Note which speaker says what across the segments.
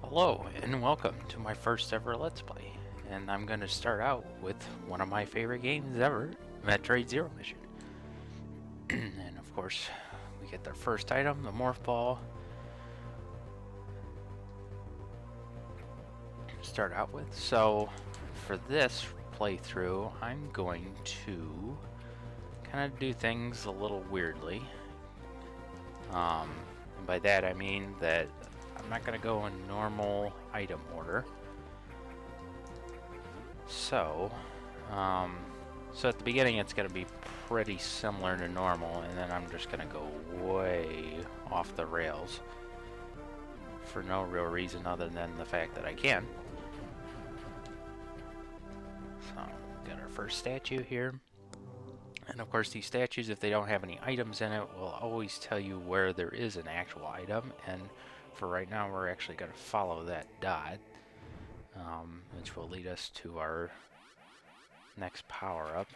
Speaker 1: Hello and welcome to my first ever Let's Play, and I'm going to start out with one of my favorite games ever, Metroid Zero Mission. And of course, we get the first item, the Morph Ball. Start out with. So, for this playthrough, I'm going to kind of do things a little weirdly. And by that I mean that I'm not going to go in normal item order. So at the beginning it's going to be pretty similar to normal, and then I'm just going to go way off the rails for no real reason other than the fact that I can. So, got our first statue here. And of course these statues, if they don't have any items in it, will always tell you where there is an actual item, and for right now we're actually going to follow that dot, which will lead us to our next power-up.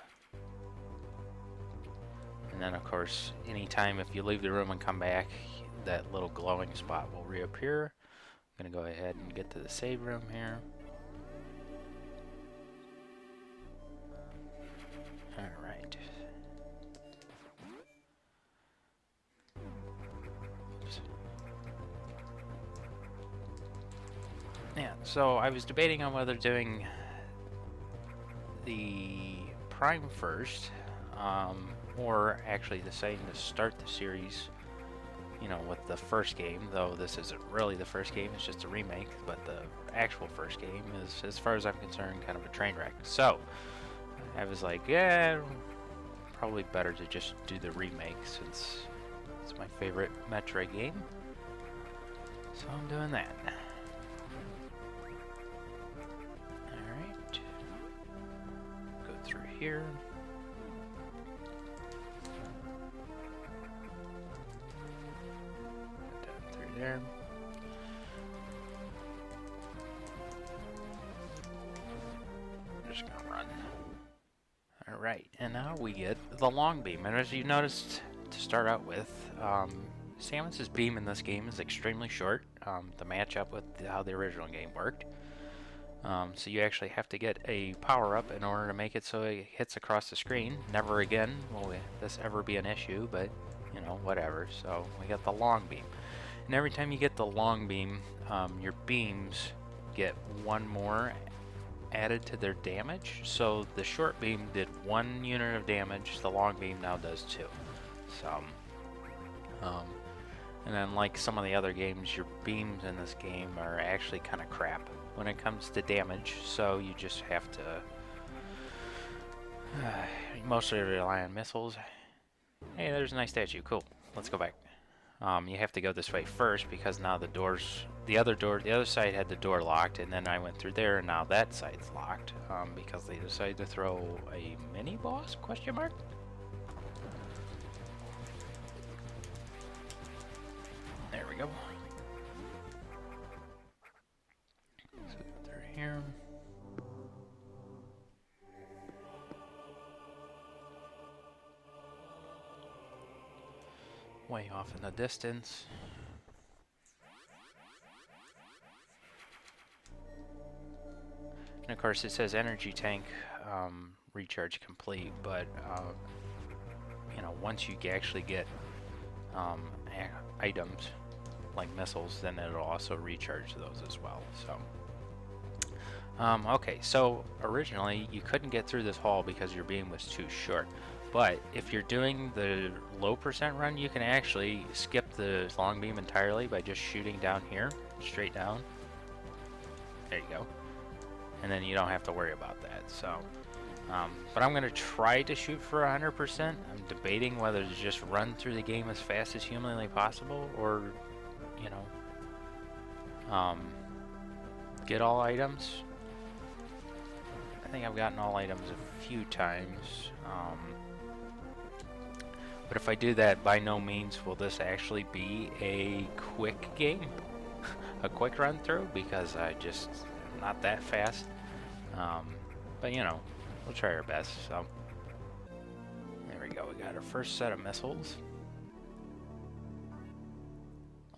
Speaker 1: And then of course, anytime if you leave the room and come back, that little glowing spot will reappear. I'm going to go ahead and get to the save room here. Alright. Yeah, so I was debating on whether doing the Prime first, or actually deciding to start the series, you know, with the first game, though this isn't really the first game, it's just a remake, but the actual first game is, as far as I'm concerned, kind of a train wreck. So, I was like, yeah, probably better to just do the remake since it's my favorite Metroid game. So I'm doing that. Alright. Go through here. Down through there. I'm just gonna run. Alright, and now we get the long beam. And as you noticed to start out with, Samus's beam in this game is extremely short to match up with how the original game worked. So you actually have to get a power-up in order to make it so it hits across the screen. Never again will this ever be an issue, but, you know, whatever. So we got the long beam. And every time you get the long beam, your beams get one more added to their damage. So the short beam did 1 unit of damage, the long beam now does 2. So, and then like some of the other games, your beams in this game are actually kind of crap when it comes to damage, so you just have to mostly rely on missiles. Hey, there's a nice statue, cool. Let's go back. You have to go this way first because now the doors, the other side had the door locked, and then I went through there, and now that side's locked because they decided to throw a mini boss? Question mark. There we go. So go through here. Way off in the distance. And of course it says energy tank recharge complete, but you know, once you actually get items like missiles, then it'll also recharge those as well. So okay, so originally you couldn't get through this hall because your beam was too short. But if you're doing the low percent run, you can actually skip the long beam entirely by just shooting down here, straight down. There you go. And then you don't have to worry about that. So, but I'm going to try to shoot for 100%. I'm debating whether to just run through the game as fast as humanly possible, or, you know, get all items. I think I've gotten all items a few times. But if I do that, by no means will this actually be a quick game, a quick run through, because I just am not that fast. But you know, we'll try our best. So there we go. We got our first set of missiles.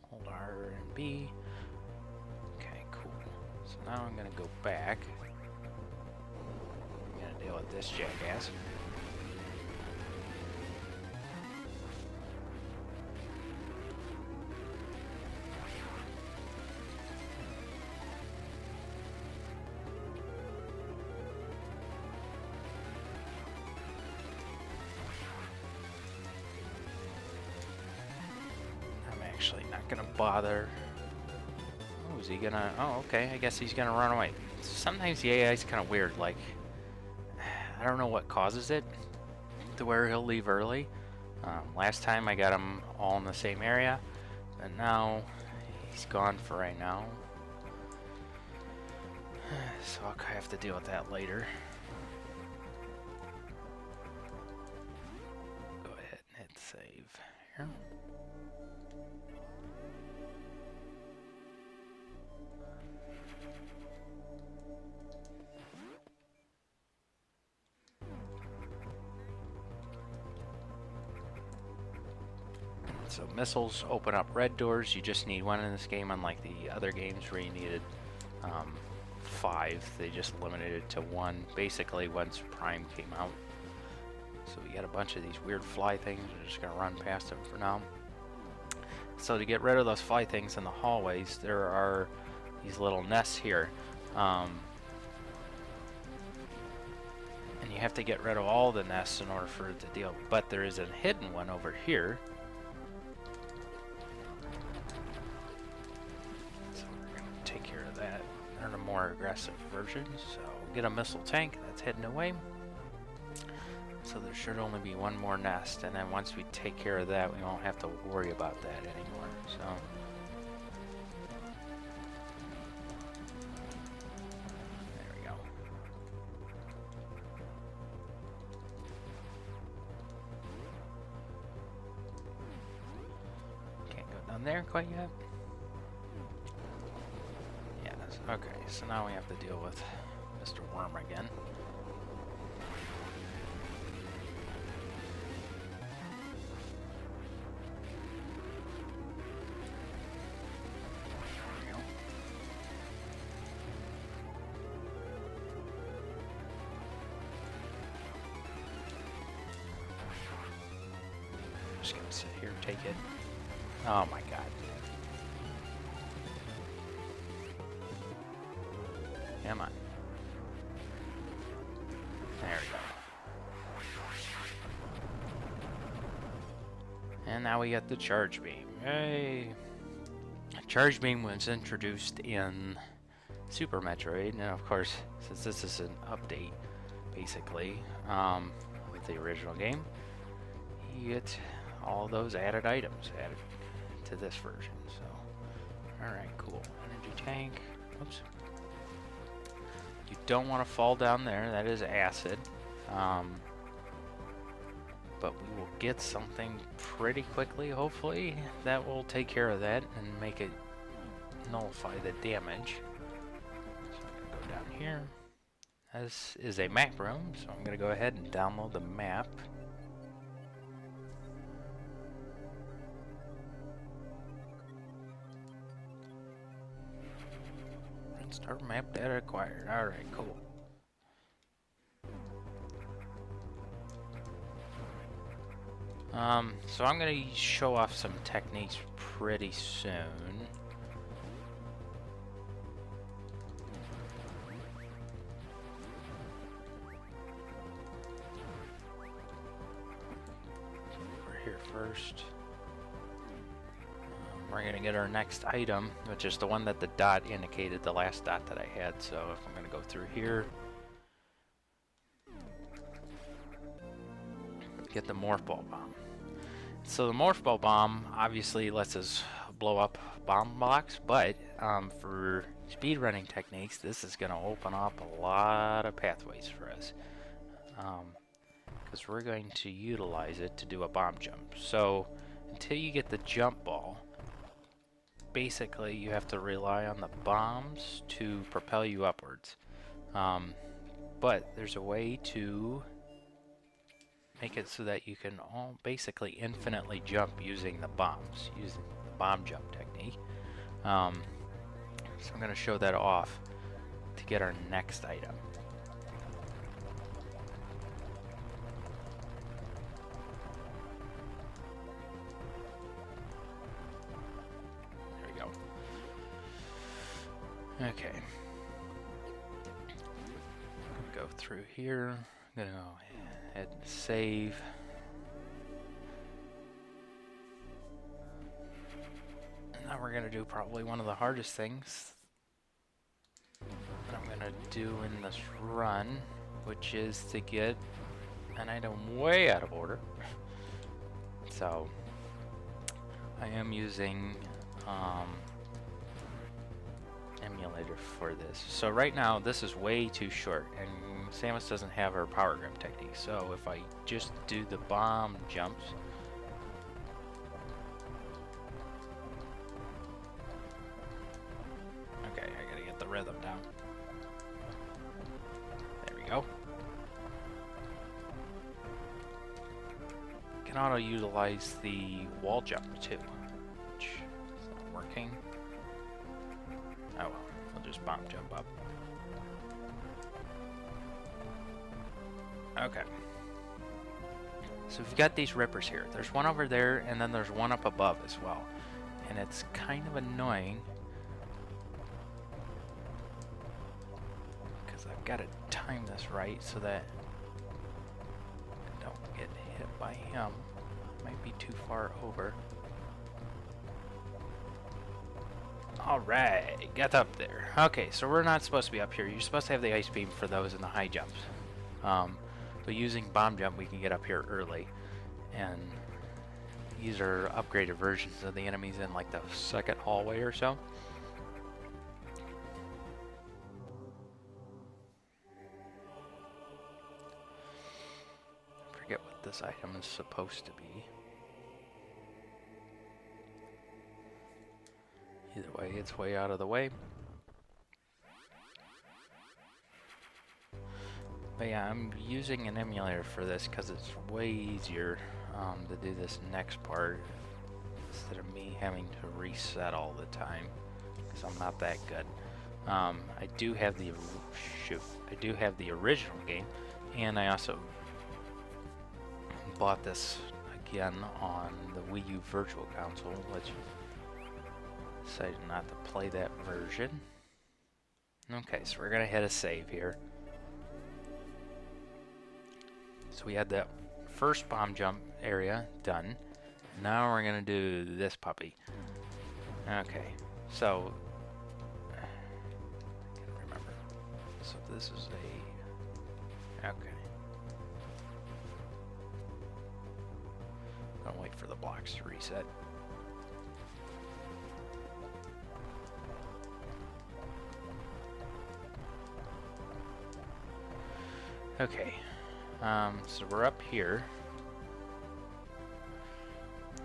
Speaker 1: Hold R and B. Okay, So now I'm gonna go back. I'm gonna deal with this jackass. Actually not gonna bother. Oh, is he gonna... Oh, okay, I guess he's gonna run away. Sometimes the AI is kind of weird, like... I don't know what causes it to where he'll leave early. Last time I got him all in the same area, and now he's gone for right now. So I'll have to deal with that later. Go ahead and hit save here. So missiles open up red doors. You just need one in this game, unlike the other games where you needed 5. They just limited it to 1, basically, once Prime came out. So we got a bunch of these weird fly things. We're just going to run past them for now. So to get rid of those fly things in the hallways, there are these little nests here. And you have to get rid of all the nests in order for it to deal. But there is a hidden one over here. A more aggressive version, so get a missile tank that's heading away. So there should only be one more nest, and then once we take care of that, we won't have to worry about that anymore. So there we go. Can't go down there quite yet. Okay, so now we have to deal with Mr. Worm again. There we go. Just gonna sit here, take it. Oh my god. Come on. There we go. And now we got the charge beam. Yay! Charge beam was introduced in Super Metroid, and of course, since this is an update, basically, with the original game, you get all those added items added to this version. So, alright, cool. Energy tank. Oops. You don't want to fall down there. That is acid. But we will get something pretty quickly, hopefully. That will take care of that and make it nullify the damage. So I'm going to go down here. This is a map room, so I'm going to go ahead and download the map. Start map data acquired. Alright, cool. So I'm going to show off some techniques pretty soon. We're here first. We're going to get our next item, which is the one that the dot indicated, the last dot that I had. So if I'm going to go through here, get the Morph Ball Bomb. So the Morph Ball Bomb obviously lets us blow up bomb blocks, but for speedrunning techniques, this is going to open up a lot of pathways for us. Because we're going to utilize it to do a bomb jump. So until you get the jump ball, basically you have to rely on the bombs to propel you upwards. But there's a way to make it so that you can basically infinitely jump using the bombs, using the bomb jump technique. So I'm going to show that off. to get our next item. There we go. Okay. Go through here. I'm gonna go ahead and save. And now we're gonna do probably one of the hardest things that I'm gonna do in this run, which is to get an item way out of order. So I am using emulator for this. So right now this is way too short, and Samus doesn't have her power grip technique. So if I just do the bomb jumps, okay, I gotta get the rhythm down. There we go. Can auto utilize the wall jump too, which is not working. Oh well, we'll just bomb jump up. Okay. So we've got these rippers here. There's one over there, and then there's one up above as well. And it's kind of annoying because I've got to time this right so that I don't get hit by him. Might be too far over. Alright, got up there. Okay, so we're not supposed to be up here. You're supposed to have the ice beam for those in the high jumps. But using bomb jump, we can get up here early. And these are upgraded versions of the enemies in like the second hallway or so. I forget what this item is supposed to be. Either way, it's way out of the way. But yeah, I'm using an emulator for this because it's way easier to do this next part instead of me having to reset all the time because I'm not that good. I do have the original game, and I also bought this again on the Wii U Virtual Console, which decided not to play that version. Okay, so we're gonna hit a save here. So we had that first bomb jump area done. Now we're gonna do this puppy. Okay, so I can't remember. So this is a okay. Gonna wait for the blocks to reset. Okay, so we're up here,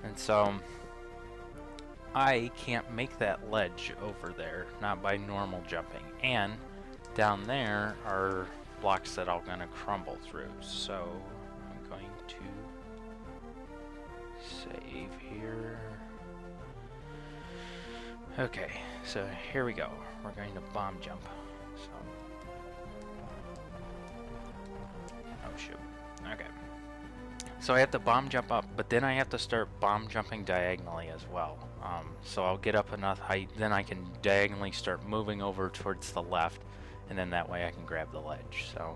Speaker 1: and so I can't make that ledge over there, not by normal jumping, and down there are blocks that I'm going to crumble through, so I'm going to save here. Okay, so here we go, we're going to bomb jump. So. Shoot. Okay. So I have to bomb jump up, but then I have to start bomb jumping diagonally as well. So I'll get up enough height, then I can diagonally start moving over towards the left, and then that way I can grab the ledge. So.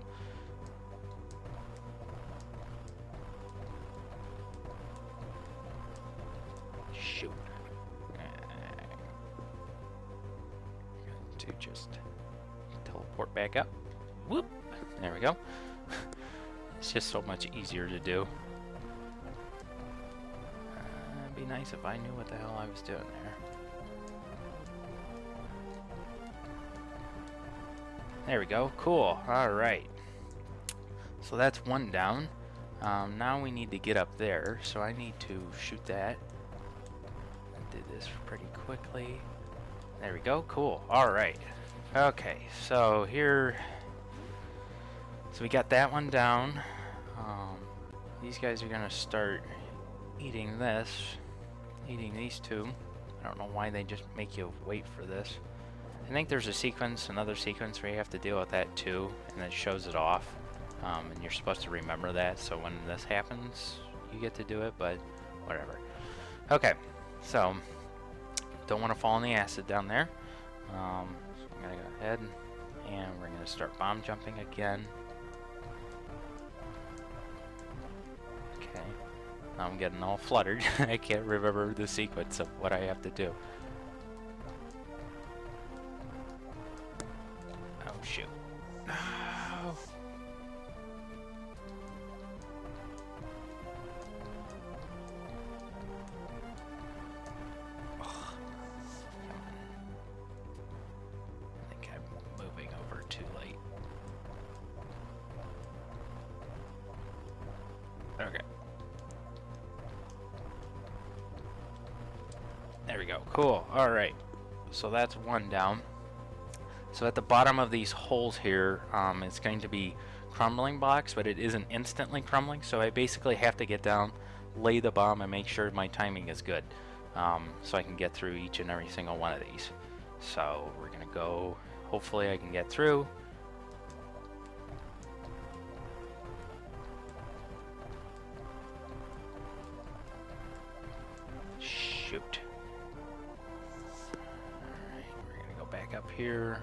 Speaker 1: Shoot. To just teleport back up. Whoop. There we go. It's just so much easier to do. It'd be nice if I knew what the hell I was doing there. There we go. Cool. Alright. So that's one down. Now we need to get up there. So I need to shoot that. Do this pretty quickly. There we go. Cool. Alright. Okay. So here... So we got that one down. These guys are gonna start eating this, eating these two. I don't know why they just make you wait for this. I think there's a sequence, another sequence where you have to deal with that too, and it shows it off. And you're supposed to remember that, so when this happens, you get to do it, but whatever. Okay, so don't want to fall in the acid down there. So I'm gonna go ahead and we're gonna start bomb jumping again. Okay, now I'm getting all fluttered. I can't remember the sequence of what I have to do. Oh shoot. No. Okay. There we go. Cool. Alright. So that's one down. So at the bottom of these holes here, it's going to be crumbling blocks, but it isn't instantly crumbling, so I basically have to get down, lay the bomb, and make sure my timing is good, so I can get through each and every single one of these. So we're going to go, hopefully I can get through. Shoot. Alright, we're going to go back up here.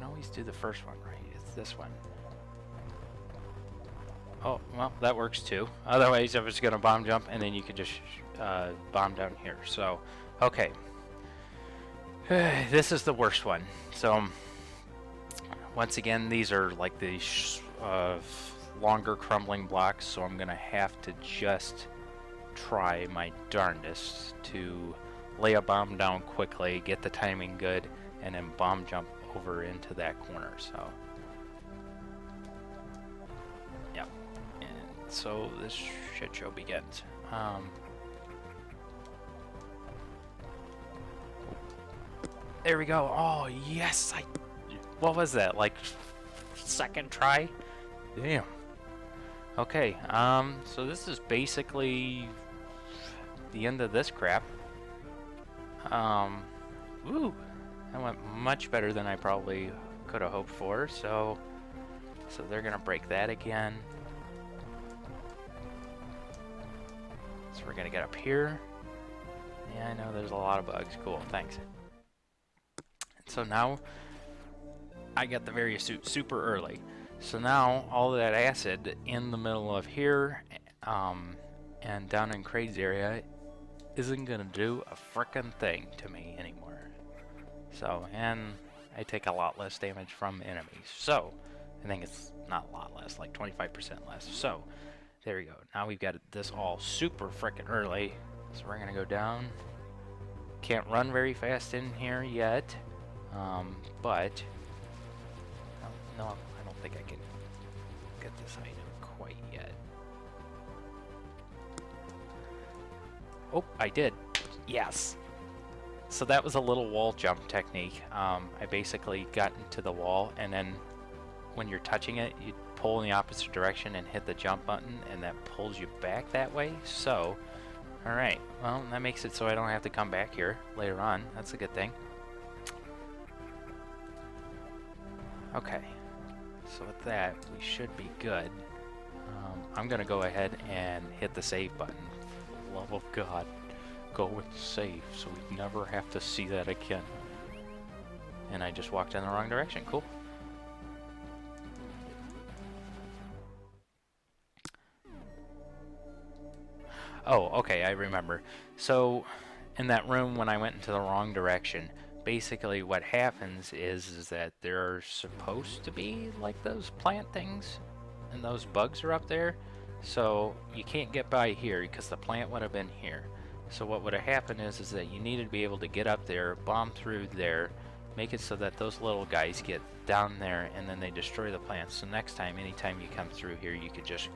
Speaker 1: Always do the first one right. It's this one. Oh, well, that works too. Otherwise, I was gonna bomb jump, and then you could just bomb down here. So, okay. This is the worst one. So, once again, these are like the longer crumbling blocks, so I'm gonna have to just try my darndest to lay a bomb down quickly, get the timing good, and then bomb jump over into that corner. So yeah, and so this shit show begins. There we go. Oh yes, what was that, like second try? Damn. Okay, so this is basically the end of this crap. Woo. That went much better than I probably could have hoped for, so they're gonna break that again. So we're gonna get up here. Yeah, I know there's a lot of bugs. Cool, thanks. So now I got the various suit super early. So now all of that acid in the middle of here and down in Craig's area isn't gonna do a frickin' thing to me anymore. So, and I take a lot less damage from enemies. So, I think it's not a lot less, like 25% less. So, there we go. Now we've got this all super frickin' early. So we're gonna go down. Can't run very fast in here yet. But, no, I don't think I can get this item quite yet. Oh, I did. Yes. So that was a little wall jump technique. I basically got into the wall, and then when you're touching it, you pull in the opposite direction and hit the jump button, and that pulls you back that way. So, alright, well, that makes it so I don't have to come back here later on. That's a good thing. Okay, so with that, we should be good. I'm gonna go ahead and hit the save button. For the love of God. Go and save so we never have to see that again. And I just walked in the wrong direction. Cool. Oh, okay, I remember. So in that room when I went into the wrong direction, basically what happens is that there are supposed to be like those plant things, and those bugs are up there. So you can't get by here because the plant would have been here. So what would have happened is that you needed to be able to get up there, bomb through there, make it so that those little guys get down there, and then they destroy the plants. So next time, anytime you come through here, you could just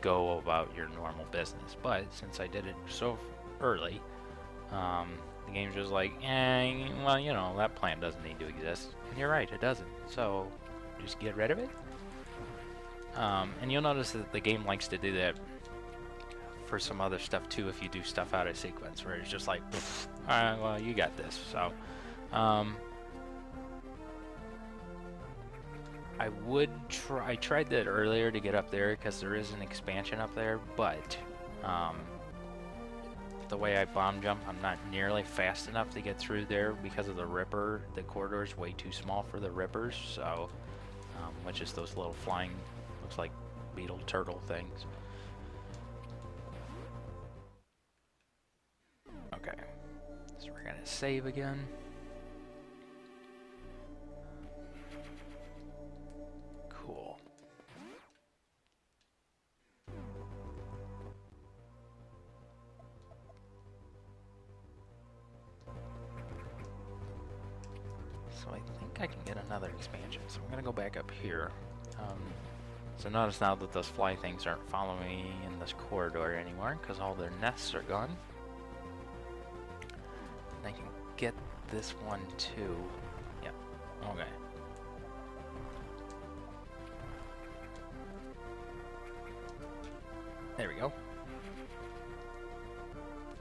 Speaker 1: go about your normal business. But since I did it so early, The game's just like, well, you know, that plant doesn't need to exist. And you're right, it doesn't. So, just get rid of it. And you'll notice that the game likes to do that for some other stuff too if you do stuff out of sequence, where it's just like, alright, well, you got this. So, I tried that earlier to get up there because there is an expansion up there, but the way I bomb jump, I'm not nearly fast enough to get through there because of the ripper. The corridor is way too small for the rippers, so which is those little flying, looks like beetle turtle things. Okay, so we're gonna save again. Cool. So I think I can get another expansion. So I'm gonna go back up here. So notice now that those fly things aren't following me in this corridor anymore because all their nests are gone. And I can get this one too. Yep. Okay. There we go.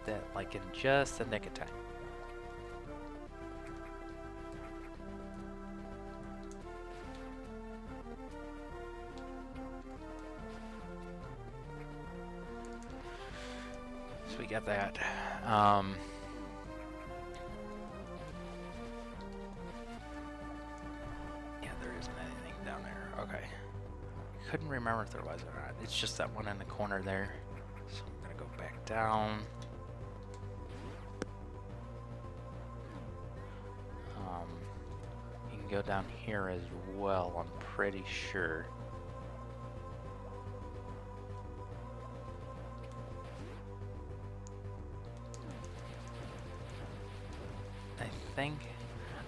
Speaker 1: That like in just the nick of time. So we got that. Yeah, there isn't anything down there. Okay. Couldn't remember if there was or not. It's just that one in the corner there. So I'm gonna go back down. You can go down here as well, I'm pretty sure. I think,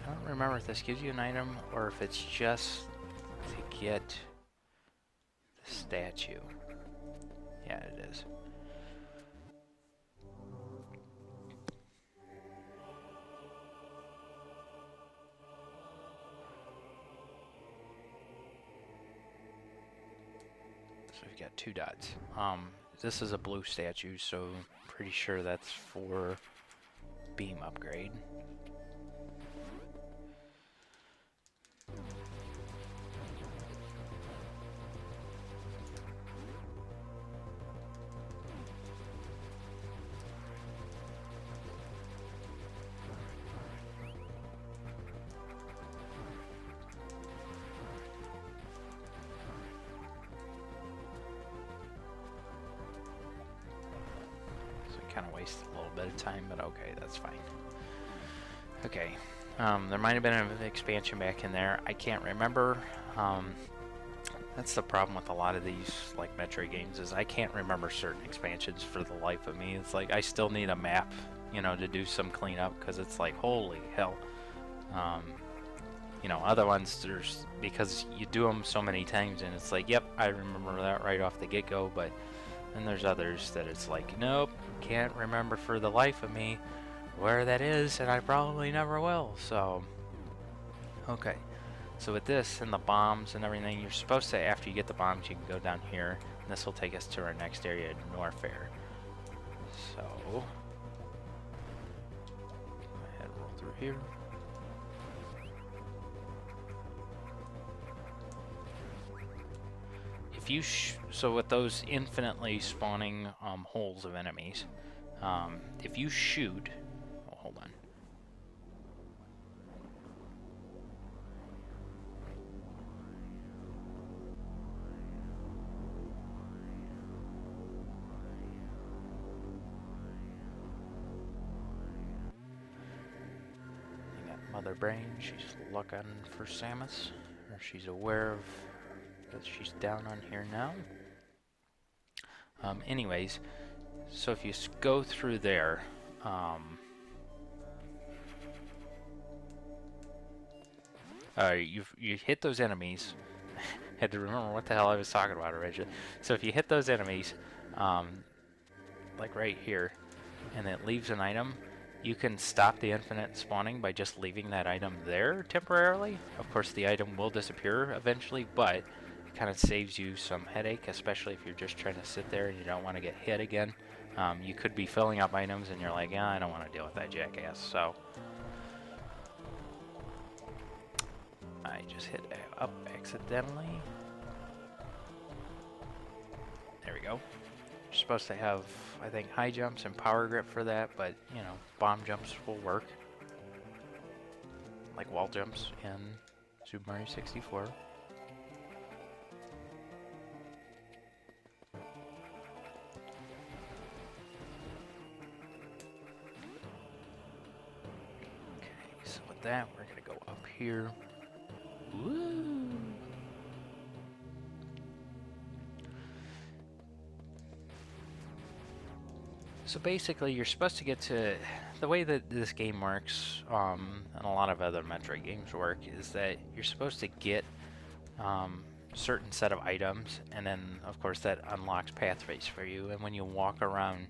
Speaker 1: I don't remember if this gives you an item or if it's just to get the statue. Yeah, it is. So we've got 2 dots. This is a blue statue, so pretty sure that's for beam upgrade. Kind of wasted a little bit of time, but okay, that's fine. Okay, there might have been an expansion back in there. I can't remember. That's the problem with a lot of these like Metroid games, is I can't remember certain expansions for the life of me. It's like I still need a map, you know, to do some cleanup, because it's like, holy hell. You know, other ones, there's, because you do them so many times and it's like, yep, I remember that right off the get-go, but then there's others that it's like, nope, can't remember for the life of me where that is, and I probably never will. So, okay. So with this and the bombs and everything, you're supposed to, after you get the bombs, you can go down here, and this will take us to our next area, Norfair. So, go ahead and roll through here. If you so with those infinitely spawning holes of enemies, if you shoot, oh, hold on. You got Mother Brain. She's looking for Samus, or she's aware of that she's down on here now. Anyways, so if you go through there, you hit those enemies. Had to remember what the hell I was talking about originally. So if you hit those enemies, like right here, and it leaves an item, You can stop the infinite spawning by just leaving that item there temporarily. Of course, the item will disappear eventually, but it kind of saves you some headache, especially if you're just trying to sit there and you don't want to get hit again. You could be filling up items and you're like, yeah, I don't want to deal with that jackass. So I just hit up accidentally. There we go. You're supposed to have, I think, high jumps and power grip for that, but, you know, bomb jumps will work. Like wall jumps in Super Mario 64. Okay, so with that, we're going to go up here. Woo! So basically, you're supposed to get to... The way that this game works, and a lot of other Metroid games work, is that you're supposed to get certain set of items, and then, of course, that unlocks pathways for you. And when you walk around,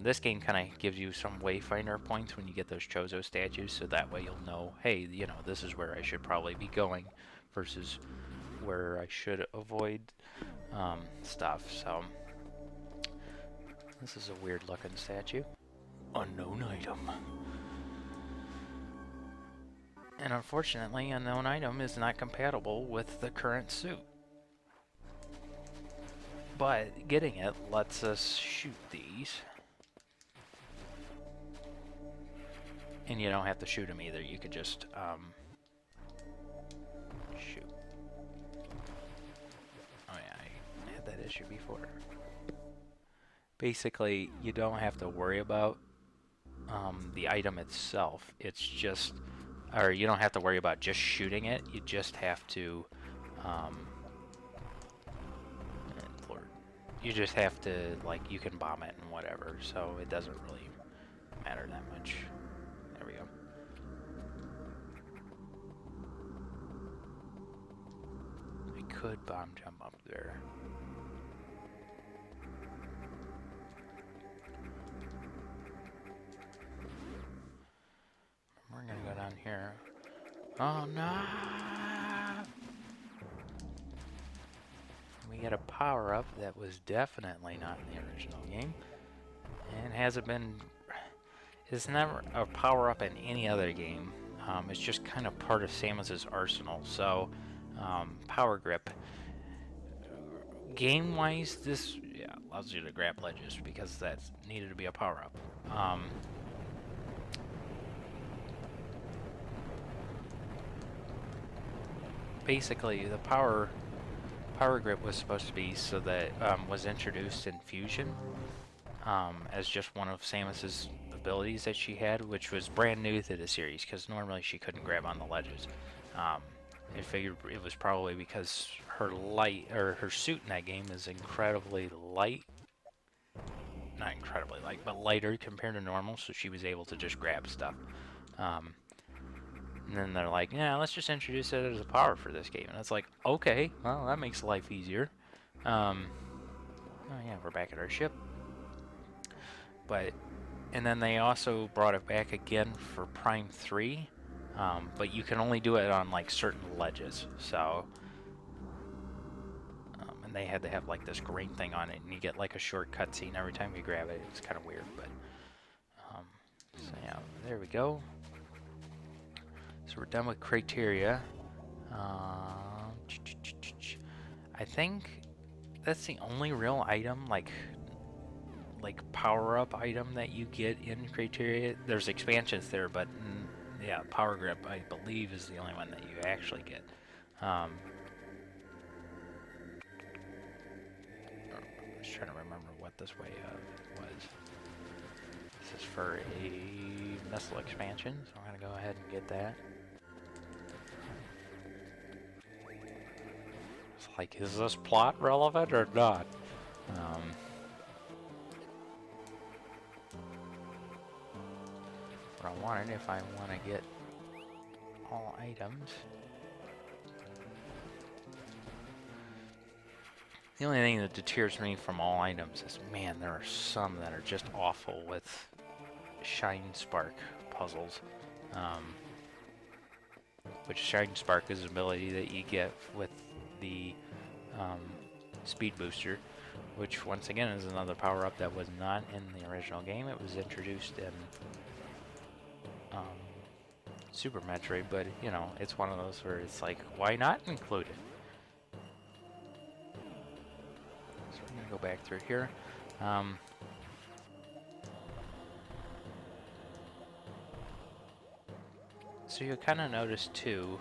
Speaker 1: this game kind of gives you some wayfinder points when you get those Chozo statues, so that way you'll know, hey, you know, this is where I should probably be going, versus where I should avoid stuff. So... This is a weird looking statue. Unknown item. And unfortunately, unknown item is not compatible with the current suit. But getting it lets us shoot these. And you don't have to shoot them either. You could just shoot. Oh yeah, I had that issue before. Basically, you don't have to worry about the item itself. It's just, or you don't have to worry about just shooting it. You just have to, Lord, you just have to, like, you can bomb it and whatever. So it doesn't really matter that much. There we go. I could bomb jump up there. We're gonna go down here. Oh no! We get a power up that was definitely not in the original game, and hasn't been. It's never a power up in any other game. It's just kind of part of Samus's arsenal. So, power grip. Game-wise, this allows you to grab ledges because that's needed to be a power up. Basically, the power grip was supposed to be so that was introduced in Fusion as just one of Samus's abilities that she had, which was brand new to the series because normally she couldn't grab on the ledges. I figured it was probably because her her suit in that game is incredibly light. Not incredibly light, but lighter compared to normal, so she was able to just grab stuff. And then they're like, yeah, let's just introduce it as a power for this game. And it's like, okay, well, that makes life easier. Oh yeah, we're back at our ship. And then they also brought it back again for Prime 3. But you can only do it on, like, certain ledges. So, and they had to have, like, this green thing on it. And you get, like, a short cutscene every time you grab it. It's kind of weird, but... so, yeah, there we go. So we're done with criteria. I think that's the only real item, like power-up item that you get in criteria. There's expansions there, but yeah, power grip, I believe, is the only one that you actually get. I'm just trying to remember what this way was. This is for a missile expansion, so I'm gonna go ahead and get that. It's like, is this plot relevant or not? What I wanted, if I want to get all items. The only thing that deters me from all items is, man, there are some that are just awful with Shine Spark puzzles, which Shine Spark is an ability that you get with the um, Speed Booster, which once again is another power-up that was not in the original game. It was introduced in Super Metroid, but you know, it's one of those where it's like, why not include it? So we're gonna go back through here. So you'll kind of notice too,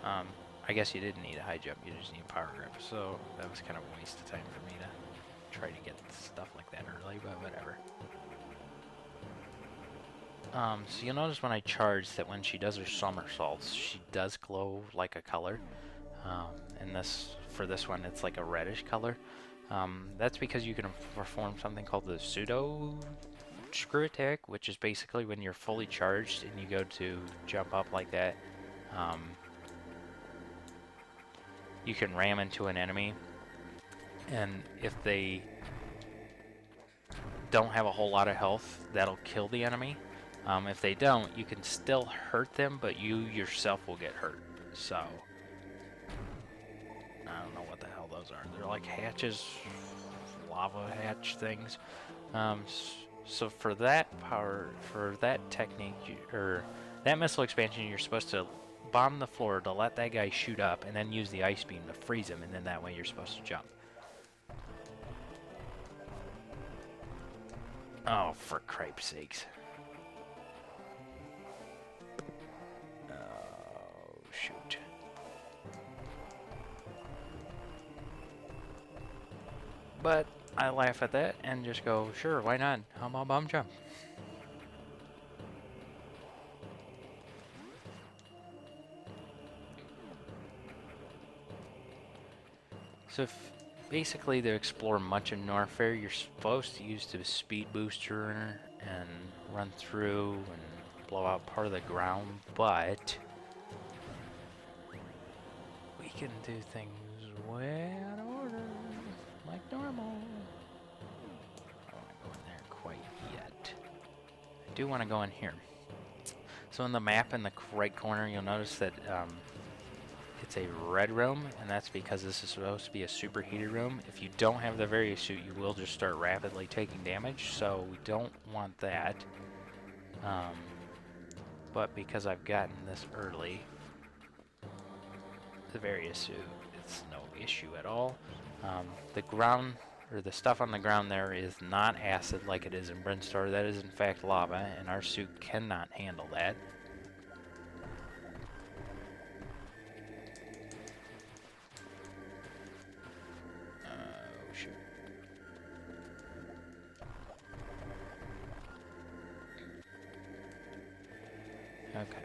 Speaker 1: I guess you didn't need a high jump, you just need power grip, so that was kind of a waste of time for me to try to get stuff like that early, but whatever. So you'll notice when I charge that when she does her somersaults, she does glow like a color. And for this one, it's like a reddish color. That's because you can perform something called the pseudo screw attack, which is basically when you're fully charged and you go to jump up like that. You can ram into an enemy, and if they don't have a whole lot of health, that'll kill the enemy. If they don't, you can still hurt them, but you yourself will get hurt. So, I don't know what the hell those are. They're like hatches, lava hatch things. So for that technique, or that missile expansion, you're supposed to bomb the floor to let that guy shoot up, and then use the ice beam to freeze him, and then that way you're supposed to jump. Oh, for cripe's sakes. Shoot. But I laugh at that and just go, sure, why not? How about bomb jump? So basically to explore much of Norfair, you're supposed to use the speed booster and run through and blow out part of the ground, but we can do things way out of order, like normal. I don't want to go in there quite yet. I do want to go in here. So in the map in the right corner, you'll notice that it's a red room, and that's because this is supposed to be a superheated room. If you don't have the various suit, you will just start rapidly taking damage, so we don't want that. But because I've gotten this early, the various suit, it's no issue at all. The ground, or the stuff on the ground there, is not acid like it is in Brinstar. That is in fact lava, and our suit cannot handle that. Oh shoot. Okay.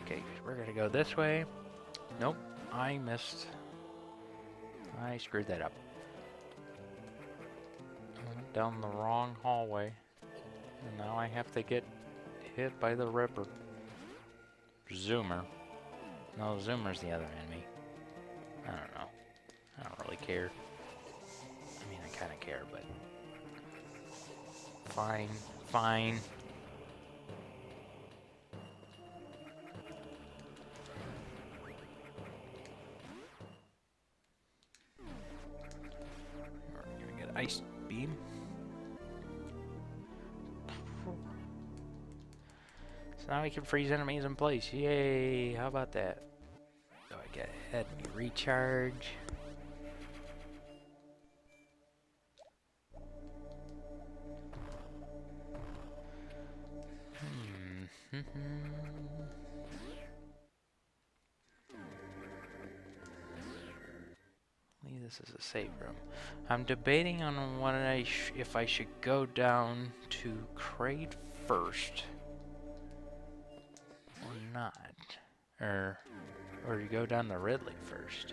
Speaker 1: Okay, we're gonna go this way. Nope, I missed. I screwed that up. I went down the wrong hallway. And now I have to get hit by the Ripper. Zoomer. No, Zoomer's the other enemy. I don't know. I don't really care. I mean, I kind of care, but... Fine. Fine. We're gonna get ice beam. So now we can freeze enemies in place. Yay! How about that? So I get ahead and recharge. This is a save room. I'm debating on what if I should go down to Kraid first or not, or you go down to Ridley first.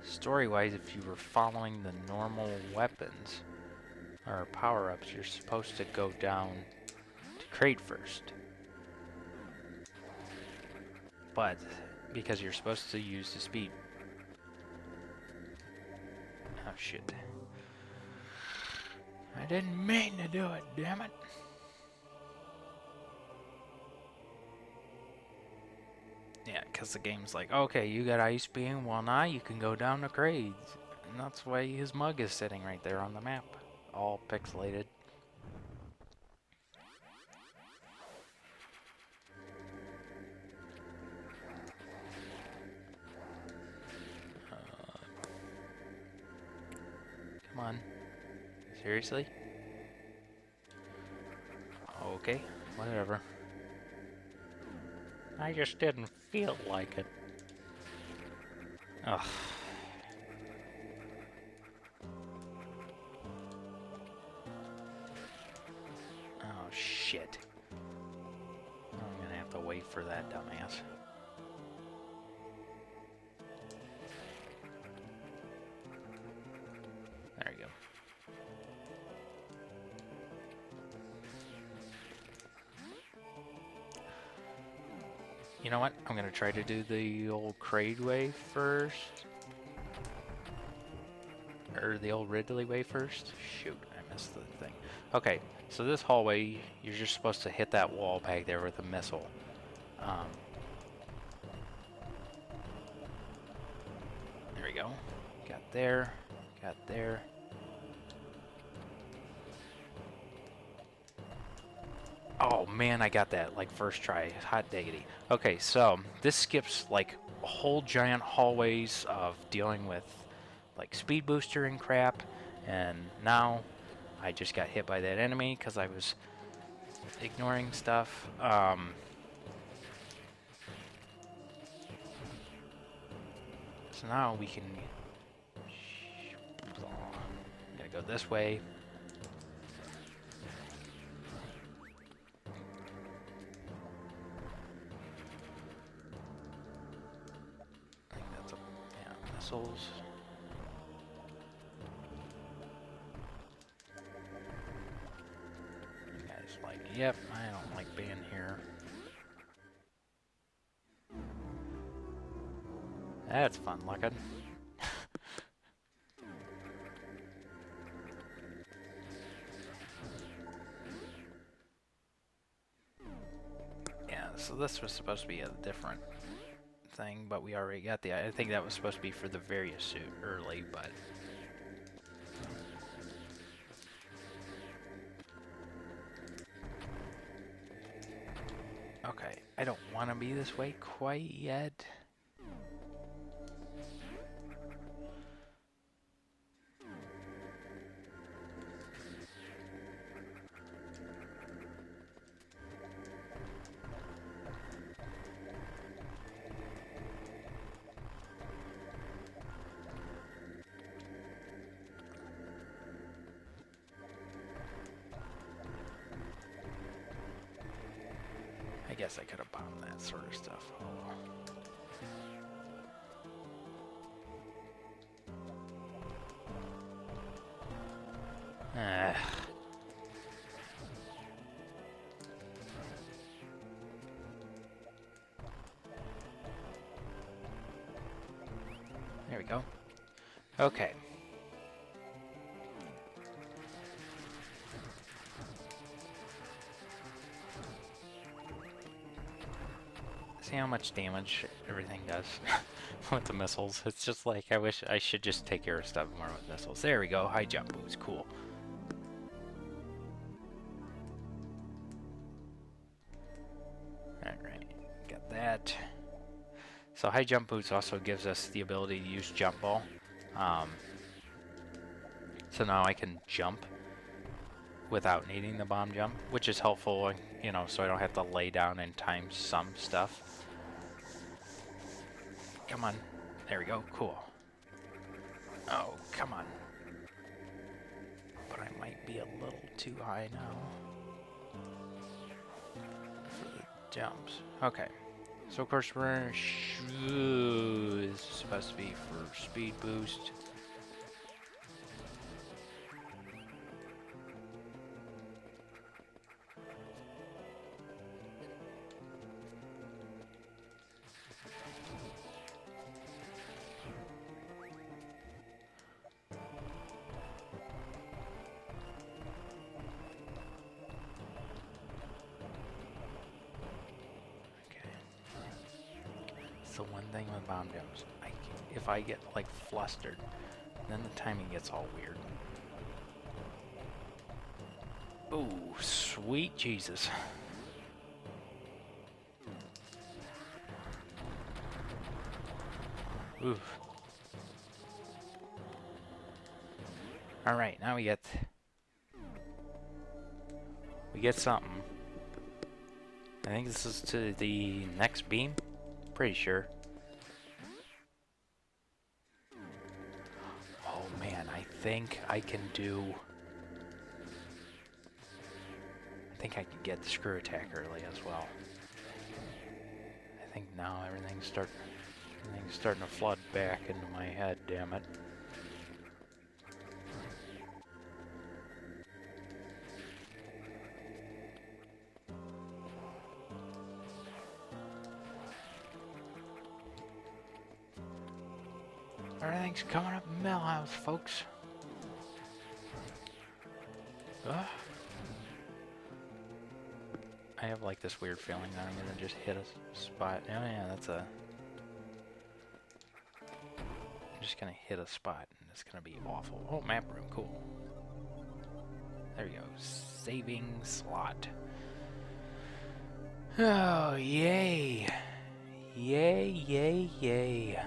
Speaker 1: Story-wise, if you were following the normal weapons or power-ups, you're supposed to go down to Kraid first. But because you're supposed to use the speed shit. I didn't mean to do it, damn it. Yeah, because the game's like, okay, you got Ice Beam, well now you can go down the grades. And that's why his mug is sitting right there on the map. All pixelated. Come on. Seriously? Okay, whatever. I just didn't feel like it. Ugh. Oh, shit. I'm gonna have to wait for that dumbass. There you go. You know what? I'm gonna try to do the old Kraid way first. Or the old Ridley way first. Shoot, I missed the thing. Okay, so this hallway, you're just supposed to hit that wall back there with a missile. There we go. Got there. Got there. Oh man, I got that like first try. Hot diggity. Okay, so this skips like whole giant hallways of dealing with like speed booster and crap, and now I just got hit by that enemy because I was ignoring stuff. So now we can. I'm gonna go this way. I think that's a missiles. You guys like, yep, I don't like being here. That's fun looking. Yeah, so this was supposed to be a different thing, but we already got the. I think that was supposed to be for the various suit early, but. Okay, I don't want to be this way quite yet. I guess I could have bombed that sort of stuff. Oh well. There we go. Okay. See how much damage everything does with the missiles. It's just like, I wish I should just take care of stuff more with missiles. There we go. High jump boost. Cool. Alright. Got that. So high jump boost also gives us the ability to use jump ball. So now I can jump without needing the bomb jump, which is helpful, you know, so I don't have to lay down and time some stuff. Come on. There we go. Cool. Oh, come on. But I might be a little too high now for the jumps. Okay. So of course we're this is supposed to be for speed boost. the one thing with bomb jumps. If I get like flustered, then the timing gets all weird. Ooh, sweet Jesus. Oof. Alright, now we get something. I think this is to the next beam. Pretty sure. Oh man, I think I can get the screw attack early as well. I think now everything's starting to flood back into my head, damn it. Everything's coming up Millhouse, folks. Ugh. I have like this weird feeling that I'm gonna just hit a spot. Oh yeah, I'm just gonna hit a spot and it's gonna be awful. Oh, map room, cool. There you go, saving slot. Oh, yay. Yay, yay, yay.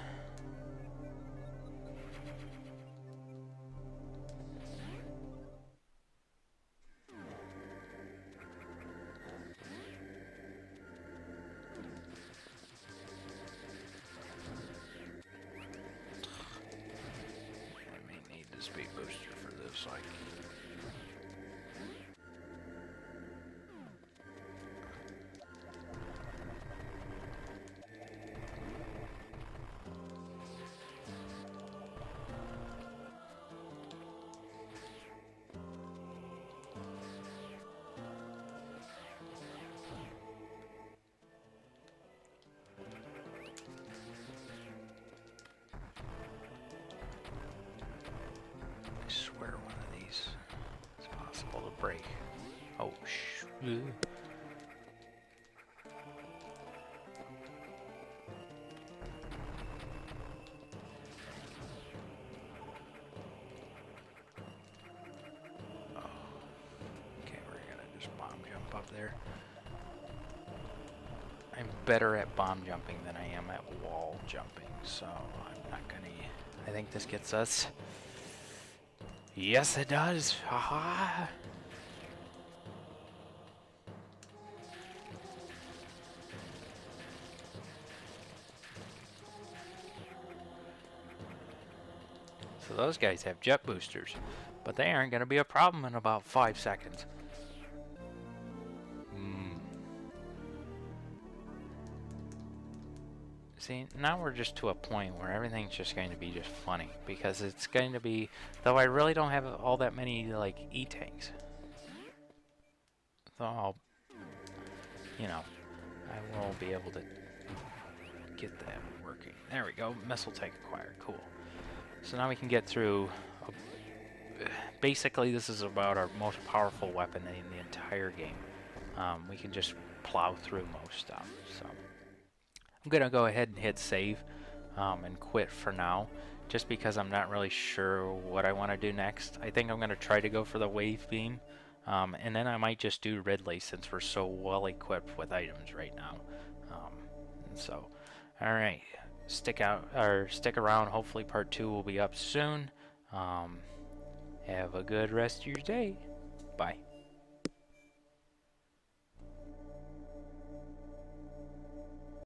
Speaker 1: Speed booster for this, like. I swear one of these is possible to break. Oh, okay, we're gonna just bomb jump up there. I'm better at bomb jumping than I am at wall jumping, so I'm not gonna. I think this gets us. Yes, it does. Haha. So those guys have jet boosters, but they aren't going to be a problem in about 5 seconds. See, now we're just to a point where everything's just going to be just funny, because it's going to be, though I really don't have all that many, like, E-tanks. So I'll, you know, I will be able to get that working. There we go, missile tank acquired, cool. So now we can get through, basically this is about our most powerful weapon in the entire game. We can just plow through most stuff, so. I'm gonna go ahead and hit save and quit for now, just because I'm not really sure what I want to do next. I think I'm gonna try to go for the wave beam, and then I might just do Ridley since we're so well equipped with items right now. And so, all right, stick around. Hopefully, part 2 will be up soon. Have a good rest of your day. Bye.